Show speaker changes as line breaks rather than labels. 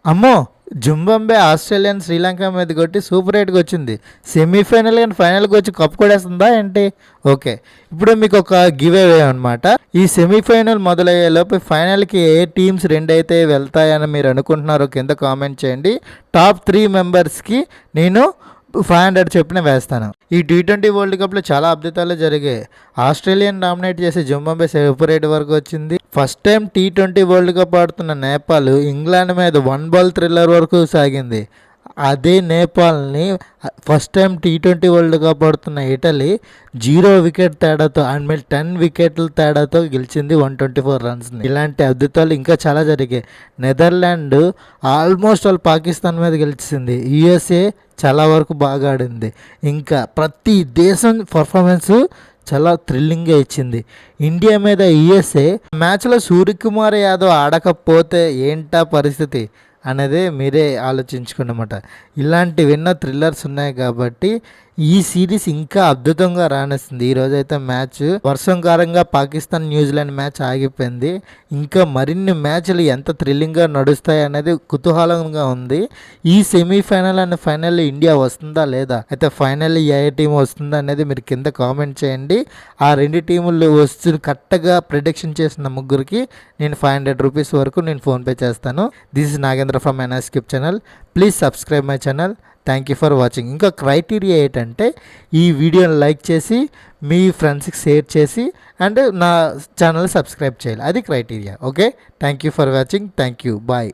అమ్మో! Zimbabwe Australian Sri Lanka మీద కొట్టి సూపర్ ఎయిట్‌కి వచ్చింది. సెమీఫైనల్ గాని ఫైనల్‌కి వచ్చి కప్ కొట్టేస్తుందా ఏంటి? ఓకే. ఇప్పుడు మీకు ఒక గివ్ అవే అనమాట. ఈ సెమీఫైనల్ మొదలయ్యేలోపు ఫైనల్‌కి ఏ టీమ్స్ 2 అయితే వెళ్తాయని మీరు అనుకుంటున్నారో కింద కామెంట్ చేయండి. టాప్ 3 మెంబర్స్‌కి నేను 500 చొప్పున వేస్తాను. ఈ టీ20 వరల్డ్ కప్‌లో చాలా అద్భుతాలు జరిగాయి. ఆస్ట్రేలియాని డామినేట్ చేసి జింబాబ్వే సూపర్ ఎయిట్ వరకు వచ్చింది. ఫస్ట్ టైం టీ20 వరల్డ్ కప్ ఆడుతున్న నేపాల్ ఇంగ్లాండ్ మీద 1 బాల్ థ్రిల్లర్ వరకు సాగింది. అదే నేపాల్ని ఫస్ట్ టైం టీ20 వరల్డ్ కప్ ఆడుతున్న ఇటలీ 0 వికెట్ తేడాతో అండ్ 10 వికెట్ల తేడాతో గెలిచింది 124 రన్స్ని. ఇలాంటి అద్భుతాలు ఇంకా చాలా జరిగాయి. నెదర్లాండ్ ఆల్మోస్ట్ ఆల్ పాకిస్తాన్ మీద గెలిచింది. యుఎస్ఏ చాలా వరకు బాగా ఆడింది. ఇంకా ప్రతి దేశం పర్ఫార్మెన్స్ చాలా థ్రిల్లింగ్గా ఇచ్చింది. ఇండియా మీద యుఎస్ఏ మ్యాచ్లో సూర్యకుమార్ యాదవ్ ఆడకపోతే ఏంటా పరిస్థితి అనేది మీరే ఆలోచించుకున్నమాట. ఇలాంటి విన్న థ్రిల్లర్స్ ఉన్నాయి కాబట్టి ఈ సిరీస్ ఇంకా అద్భుతంగా రానిస్తుంది. ఈరోజైతే మ్యాచ్ వర్షంకారంగా పాకిస్తాన్ న్యూజిలాండ్ మ్యాచ్ ఆగిపోయింది. ఇంకా మరిన్ని మ్యాచ్లు ఎంత థ్రిల్లింగ్గా నడుస్తాయి అనేది కుతూహలంగా ఉంది. ఈ సెమీఫైనల్ అండ్ ఫైనల్ ఇండియా వస్తుందా లేదా, అయితే ఫైనల్ ఏ టీం వస్తుందా అనేది మీరు కింద కామెంట్ చేయండి. ఆ 2 టీములు వస్తు కరెక్ట్గా ప్రిడిక్షన్ చేసిన ముగ్గురికి నేను 500 రూపీస్ వరకు నేను ఫోన్పే చేస్తాను. దిస్ ఇస్ నాగేంద్ర ఫ్రమ్ ఎన్ఎస్కిప్ channel. Please subscribe my channel. Thank you for watching. ఇంకా క్రైటీరియా ఏంటంటే ఈ వీడియోని లైక్ చేసి మీ ఫ్రెండ్స్కి షేర్ చేసి అండ్ నా ఛానల్ సబ్స్క్రైబ్ చేయాలి. అది criteria. Okay, thank you for watching. Thank you. Bye.